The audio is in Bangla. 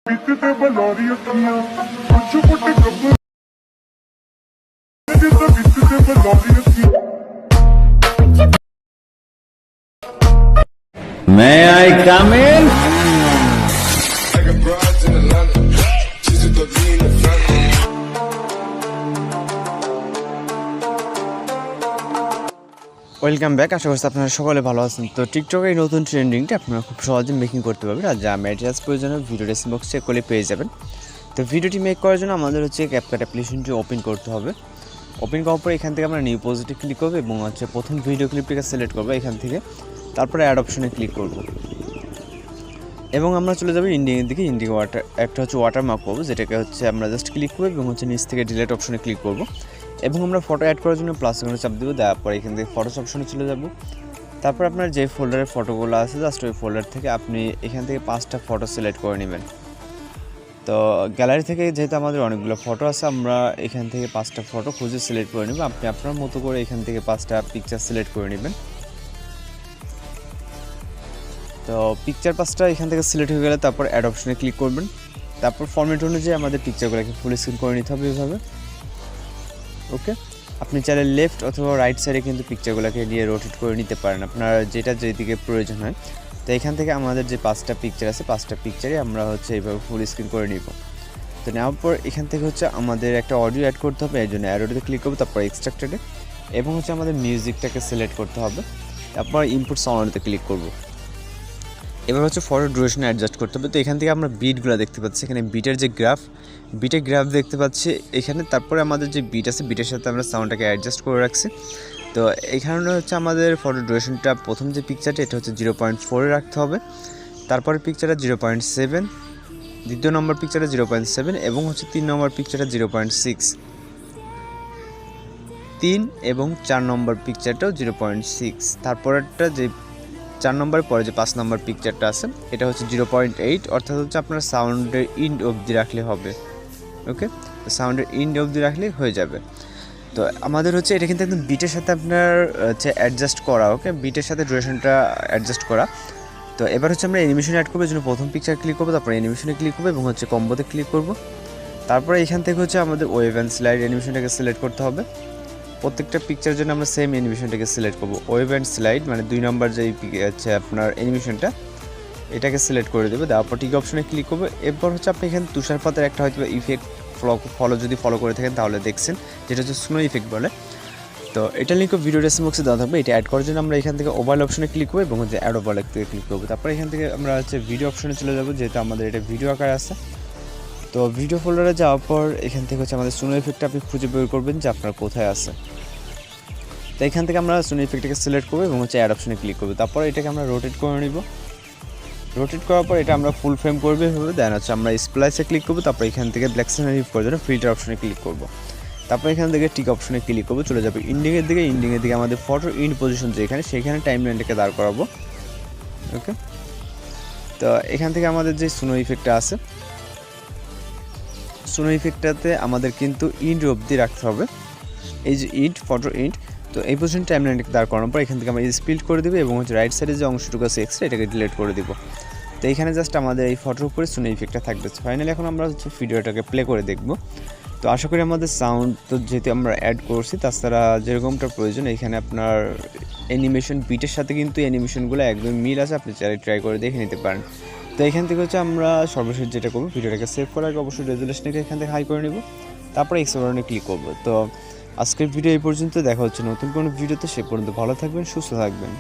बीतते बलौरी अखियां छोटे छोटे गब्बर बीतते बलौरी अखियां May I come in? Welcome back. আশা করছি আপনারা সকলে ভালো আছেন। তো টিকটকের এই নতুন ট্রেন্ডিংটা আপনারা খুব সহজে মেকিং করতে পারবেন। আর যা ম্যাটেরিয়ালস প্রয়োজনীয় ভিডিও ডেসক্রিপশন বক্স চেক করলে পেয়ে যাবেন। তো ভিডিওটি মেক করার জন্য আমাদের হচ্ছে CapCut অ্যাপ্লিকেশনটি ওপেন করতে হবে। ওপেন করার পর এখান থেকে আমরা নিউ প্রজেক্টে ক্লিক করব এবং হচ্ছে প্রথম ভিডিও ক্লিপটিকে সিলেক্ট করব এখান থেকে, তারপরে অ্যাড অপশনে ক্লিক করব এবং আমরা চলে যাব ইন্ডিংয়ের দিকে। ইন্ডিং ওয়াটার একটা হচ্ছে ওয়াটারমার্ক করবো, যেটাকে হচ্ছে আমরা জাস্ট ক্লিক করব এবং হচ্ছে নিচ থেকে ডিলিট অপশনে ক্লিক করব এবং আমরা ফটো অ্যাড করার জন্য প্লাস আইকনে চাপ দেবো। দেওয়ার পর এখান থেকে ফটোস অপশনে চলে যাব। তারপর আপনার যে ফোল্ডারে ফটোগুলো আছে জাস্ট ওই ফোল্ডার থেকে আপনি এখান থেকে 5টা ফটো সিলেক্ট করে নেবেন। তো গ্যালারি থেকে যেহেতু আমাদের অনেকগুলো ফটো আছে, আমরা এখান থেকে 5টা ফটো খুঁজে সিলেক্ট করে নেব। আপনি আপনার মতো করে এখান থেকে 5টা পিকচার সিলেক্ট করে নেবেন। তো পিকচার 5টা এখান থেকে সিলেক্ট হয়ে গেলে তারপর অ্যাড অপশনে ক্লিক করবেন। তারপর ফরম্যাট অনুযায়ী আমাদের পিকচারগুলোকে ফুল স্ক্রিন করে নিতে হবে এভাবে। ওকে, আপনি চাইলে লেফট অথবা রাইট সাইডে কিন্তু পিকচারগুলোকে নিয়ে রোটেট করে নিতে পারেন, আপনার যেটা যেদিকে প্রয়োজন হয়। তো এখান থেকে আমাদের যে 5টা পিকচার আছে 5টা পিকচারই আমরা হচ্ছে এইভাবে ফুল স্ক্রিন করে নিব। তো নেওয়ার পর এখান থেকে হচ্ছে আমাদের একটা অডিও অ্যাড করতে হবে, এই জন্য অ্যারোতে ক্লিক করবো, তারপর এক্সট্রাক্টেডে এবং হচ্ছে আমাদের মিউজিকটাকে সিলেক্ট করতে হবে। তারপর ইনপুট সাউন্ডতে ক্লিক করব। এবার হচ্ছে ফটো ডিউরেশন অ্যাডজাস্ট করতে হবে। তো এখান থেকে আমরা বিটগুলো দেখতে পাচ্ছি, এখানে বিটের যে বিটের গ্রাফ দেখতে পাচ্ছি এখানে। তারপরে আমাদের যে বিট আছে বিটের সাথে আমরা সাউন্ডটাকে অ্যাডজাস্ট করে রাখছি। তো এখানে হচ্ছে আমাদের ফটো ডিউরেশনটা প্রথম যে পিকচারটা এটা হচ্ছে 0.4 রাখতে হবে। তারপরে পিকচারটা 0.7, দ্বিতীয় নম্বর পিকচারটা 0.7 এবং হচ্ছে 3 নম্বর পিকচারটা 0.6, 3 এবং 4 নম্বর পিকচারটাও 0.6। তারপরেরটা যে 4 নম্বরের পরে যে 5 নম্বর পিকচারটা আছে এটা হচ্ছে 0.8, অর্থাৎ হচ্ছে আপনার সাউন্ডের ইন্ড অবধি রাখলে হবে। ওকে, সাউন্ডের ইন্ড অবধি রাখলে হয়ে যাবে। তো আমাদের হচ্ছে এটা কিন্তু একদম বিটের সাথে আপনার হচ্ছে অ্যাডজাস্ট করা। ওকে, বিটের সাথে ডিউরেশনটা অ্যাডজাস্ট করা। তো এবার হচ্ছে আমরা অ্যানিমেশন অ্যাড করবো, জন্য প্রথম পিকচার ক্লিক করবো, তারপর অ্যানিমেশনে ক্লিক করবো এবং হচ্ছে কম্বোতে ক্লিক করব। তারপরে এখান থেকে হচ্ছে আমাদের ওয়েভ অ্যান্ড স্লাইড অ্যানিমেশনটাকে সিলেক্ট করতে হবে। প্রত্যেকটা পিকচারের জন্য আমরা সেম অ্যানিমেশনটাকে সিলেক্ট করব। ওয়েভ অ্যান্ড স্লাইড মানে 2 নম্বর যেই হচ্ছে আপনার অ্যানিমেশনটা এটাকে সিলেক্ট করে দেবে। তারপর টিক অপশনে ক্লিক করবো। এরপর হচ্ছে আপনি এখানে তুষারপাতের একটা হয়তো ইফেক্ট ফলো করে থাকেন তাহলে দেখছেন, যেটা হচ্ছে স্নো ইফেক্ট বলে। তো এটা লিঙ্ক ভিডিও ডেসক্রিপশন বক্সে দেওয়া থাকবে। এটা অ্যাড করার জন্য আমরা এখান থেকে ওভারঅল অপশনে ক্লিক করবো এবং হচ্ছে অ্যাড ওভারঅল থেকে ক্লিক করবো। তারপর এখান থেকে আমরা হচ্ছে ভিডিও অপশনে চলে যাবো, যেহেতু আমাদের এটা ভিডিও আকারে আছে। তো ভিডিও ফোল্ডারে যাওয়ার পর এখান থেকে হচ্ছে আমাদের স্নো ইফেক্টটা আপনি খুঁজে বের করবেন যে আপনার কোথায় আছে। তো এখান থেকে আমরা স্নো ইফেক্টটাকে সিলেক্ট করবো এবং হচ্ছে অ্যাড অপশনে ক্লিক করবো। তারপর এটাকে আমরা রোটেট করে নিব। রোটেট করার পর এটা আমরা ফুল ফ্রেম করবে এভাবে। দেন হচ্ছে আমরা স্প্লাইসে ক্লিক করবো। তারপর এখান থেকে ব্ল্যাক স্ক্রিন রিমুভ করার জন্য ফিল্টার অপশনে ক্লিক করবো। তারপর এখান থেকে টিক অপশনে ক্লিক করবো, চলে যাবে ইন্ডিংয়ের দিকে। ইন্ডিংয়ের দিকে আমাদের ফটো ইন্ড পজিশন যেখানে সেখানে টাইম লাইনটাকে দাঁড় করাবো। ওকে, তো এখান থেকে আমাদের যে স্নো ইফেক্টটা আছে স্নো ইফেক্টটাতে আমাদের কিন্তু ইন্ড অবধি রাখতে হবে, এই যে ইন্ড ফটো ইন্ড। তো এই পজিশন টাইম লাইনটাকে দাঁড় করানোর পর এখান থেকে আমরা স্প্লিট করে দেবো এবং হচ্ছে রাইট সাইডে যে অংশটুকু আছে এক্সট্রা এটাকে ডিলিট করে দেবো। তো এইখানে জাস্ট আমাদের এই ফটোর উপরে স্নো ইফেক্টটা থাকবে। ফাইনালি এখন আমরা হচ্ছে ভিডিওটাকে প্লে করে দেখব। তো আশা করি আমাদের সাউন্ড তো যেহেতু আমরা অ্যাড করছি, তাছাড়া যেরকমটা প্রয়োজন এখানে আপনার অ্যানিমেশন বিটের সাথে কিন্তু অ্যানিমেশনগুলো একদম মিল আছে, আপনি চাইলে ট্রাই করে দেখে নিতে পারেন। তো এখান থেকে হচ্ছে আমরা সর্বশেষ যেটা করবো, ভিডিওটাকে সেভ করার আগে অবশ্যই রেজুলেশনকে এখান থেকে হাই করে নেব, তারপরে এক্সপ্লোরে ক্লিক করবো। তো আজকের ভিডিও এই পর্যন্ত, দেখা হচ্ছে নতুন কোনো ভিডিওতে। সে পর্যন্ত ভালো থাকবেন, সুস্থ থাকবেন।